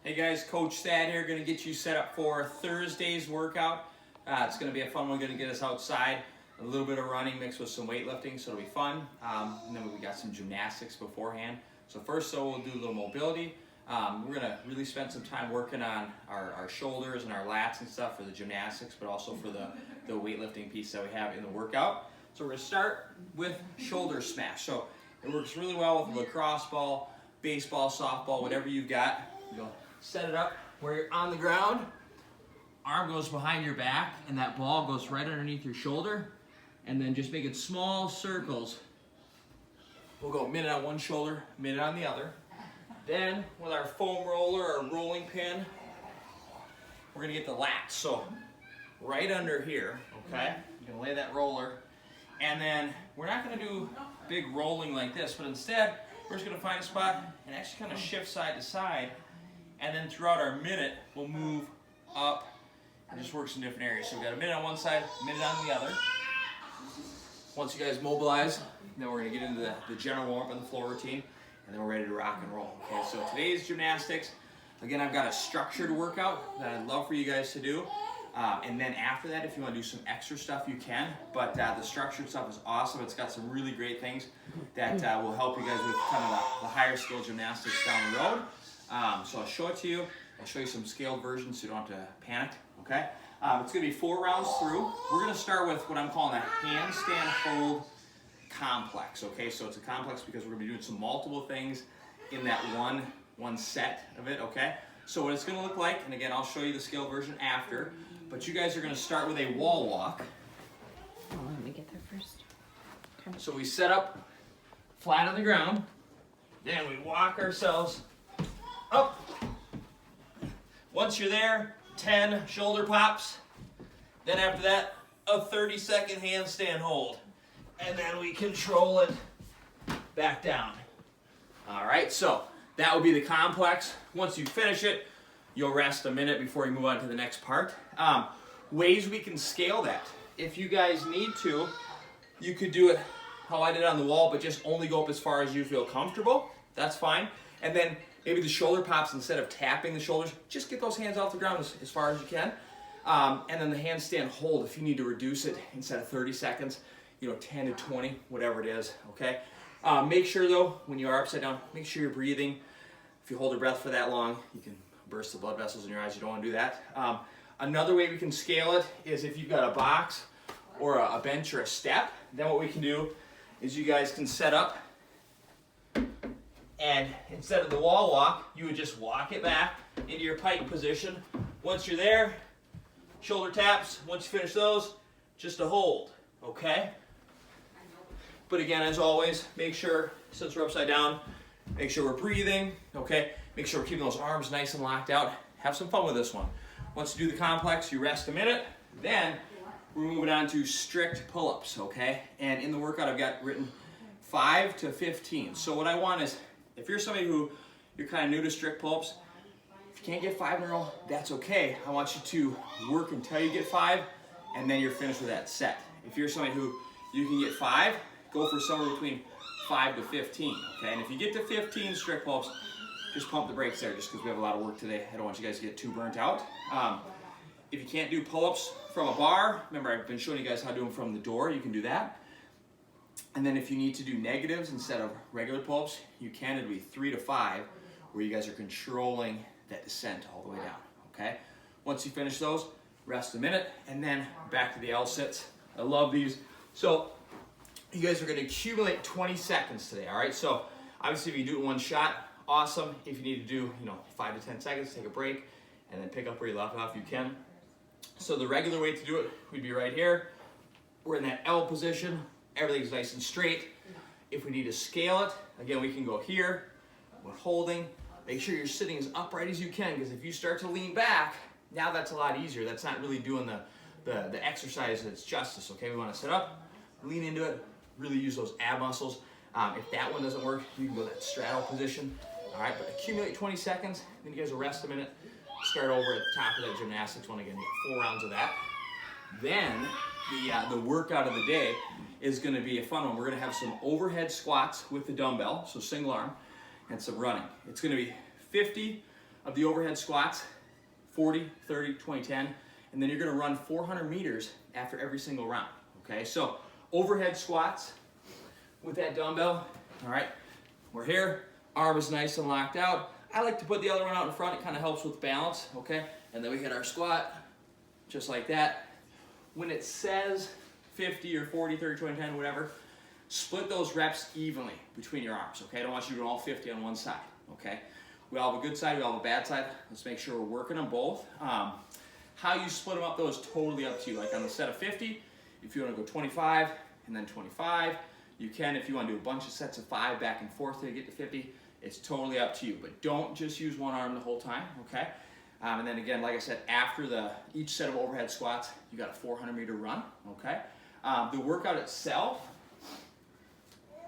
Hey guys, Coach Thad here, going to get you set up for Thursday's workout. It's going to be a fun one, going to get us outside. A little bit of running mixed with some weightlifting, so it'll be fun. And then we got some gymnastics beforehand. So first, we'll do a little mobility. We're going to really spend some time working on our shoulders and our lats and stuff for the gymnastics, but also for the weightlifting piece that we have in the workout. So we're going to start with shoulder smash. So it works really well with a lacrosse ball, baseball, softball, whatever you've got. You'll set it up where you're on the ground. Arm goes behind your back, and that ball goes right underneath your shoulder. And then just making small circles. We'll go a minute on one shoulder, a minute on the other. Then with our foam roller or rolling pin, we're gonna get the lats. So right under here, okay? You're gonna lay that roller. And then we're not gonna do big rolling like this, but instead, we're just gonna find a spot and actually kind of shift side to side. And then throughout our minute, we'll move up and just work some different areas. So we've got a minute on one side, a minute on the other. Once you guys mobilize, then we're going to get into the general warm-up and the floor routine, and then we're ready to rock and roll. Okay, so today's gymnastics, again, I've got a structured workout that I'd love for you guys to do. And then after that, if you want to do some extra stuff, you can. But the structured stuff is awesome. It's got some really great things that will help you guys with kind of the higher skill gymnastics down the road. So I'll show it to you. I'll show you some scaled versions so you don't have to panic, okay? It's going to be 4 rounds through. We're going to start with what I'm calling a handstand hold complex, okay? So it's a complex because we're going to be doing some multiple things in that one set of it, okay? So what it's going to look like, and again, I'll show you the scaled version after, but you guys are going to start with a wall walk. Oh, let me get there first. Okay. So we set up flat on the ground, then we walk ourselves up. Once you're there, 10 shoulder pops. Then after that, a 30-second handstand hold. And then we control it back down. All right, so that would be the complex. Once you finish it, you'll rest a minute before you move on to the next part. Ways we can scale that. If you guys need to, you could do it how I did on the wall, but just only go up as far as you feel comfortable. That's fine. And then maybe the shoulder pops, instead of tapping the shoulders, just get those hands off the ground as far as you can. And then the handstand hold, if you need to reduce it, instead of 30 seconds, 10 to 20, whatever it is, okay? Make sure though, when you are upside down, make sure you're breathing. If you hold your breath for that long, you can burst the blood vessels in your eyes. You don't want to do that. Another way we can scale it is if you've got a box or a bench or a step, then what we can do is you guys can set up, and instead of the wall walk, you would just walk it back into your pike position. Once you're there, shoulder taps. Once you finish those, just a hold, okay? But again, as always, make sure, since we're upside down, make sure we're breathing, okay? Make sure we're keeping those arms nice and locked out. Have some fun with this one. Once you do the complex, you rest a minute. Then we're moving on to strict pull-ups, okay? And in the workout, I've got written 5 to 15. So what I want is, if you're somebody who you're kind of new to strict pull-ups, if you can't get 5 in a row, that's okay. I want you to work until you get 5, and then you're finished with that set. If you're somebody who you can get 5, go for somewhere between 5 to 15, okay? And if you get to 15 strict pull-ups, just pump the brakes there, just because we have a lot of work today. I don't want you guys to get too burnt out. If you can't do pull-ups from a bar, remember I've been showing you guys how to do them from the door. You can do that. And then if you need to do negatives instead of regular pull-ups, you can. It'll be 3 to 5, where you guys are controlling that descent all the way down, okay? Once you finish those, rest a minute, and then back to the L-sits. I love these. So you guys are gonna accumulate 20 seconds today, all right? So obviously if you do it in one shot, awesome. If you need to do 5 to 10 seconds, take a break, and then pick up where you left off, you can. So the regular way to do it would be right here. We're in that L position. Everything's nice and straight. If we need to scale it, again, we can go here. We're holding. Make sure you're sitting as upright as you can, because if you start to lean back, now that's a lot easier. That's not really doing the exercise its justice, okay? We want to sit up, lean into it, really use those ab muscles. If that one doesn't work, you can go that straddle position. All right, but accumulate 20 seconds, then you guys will rest a minute. Start over at the top of that gymnastics one again. You get 4 rounds of that. Then the workout of the day is going to be a fun one. We're going to have some overhead squats with the dumbbell, so single arm, and some running. It's going to be 50 of the overhead squats, 40, 30, 20, 10, and then you're gonna run 400 meters after every single round, okay? So overhead squats with that dumbbell, all right? We're here, arm is nice and locked out. I like to put the other one out in front, it kind of helps with balance, okay? And then we hit our squat, just like that. When it says 50 or 40, 30, 20, 10, whatever, split those reps evenly between your arms, okay? I don't want you doing all 50 on one side, okay? We all have a good side, we all have a bad side. Let's make sure we're working on both. How you split them up though is totally up to you. Like on the set of 50, if you want to go 25 and then 25, you can. If you want to do a bunch of sets of 5 back and forth to get to 50, it's totally up to you. But don't just use one arm the whole time, okay? And then again, like I said, after each set of overhead squats, you got a 400-meter run, okay? The workout itself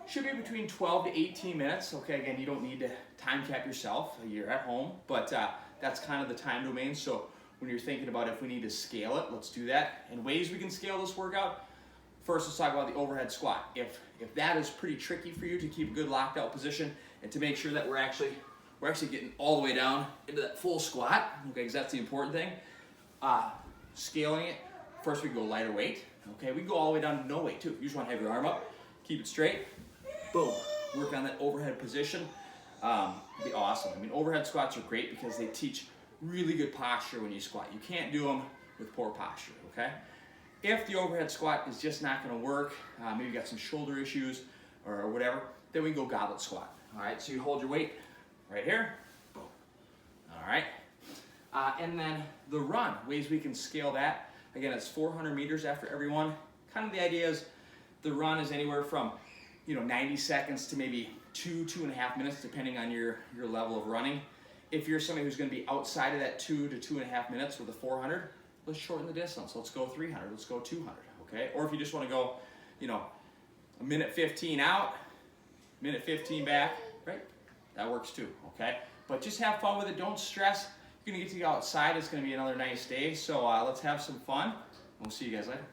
should be between 12 to 18 minutes, okay? Again, you don't need to time cap yourself. You're at home, but that's kind of the time domain. So when you're thinking about if we need to scale it, let's do that. And ways we can scale this workout, first let's talk about the overhead squat. If that is pretty tricky for you to keep a good locked out position and to make sure that we're actually getting all the way down into that full squat, okay, because that's the important thing. Scaling it, first we go lighter weight, okay? We go all the way down to no weight too. You just want to have your arm up, keep it straight, boom. Work on that overhead position. Be awesome. I mean, overhead squats are great because they teach really good posture when you squat. You can't do them with poor posture, okay? If the overhead squat is just not gonna work, maybe you got some shoulder issues or whatever, then we go goblet squat. All right, so you hold your weight right here, boom. All right, and then the run, ways we can scale that. Again, it's 400 meters after every one. Kind of the idea is the run is anywhere from 90 seconds to maybe 2.5 minutes, depending on your level of running. If you're somebody who's going to be outside of that 2 to 2.5 minutes with a 400, let's shorten the distance. Let's go 300. Let's go 200. Okay. Or if you just want to go, a minute 15 out, minute 15 back, right? That works too. Okay. But just have fun with it. Don't stress. You're going to get to go outside. It's going to be another nice day. So let's have some fun. We'll see you guys later.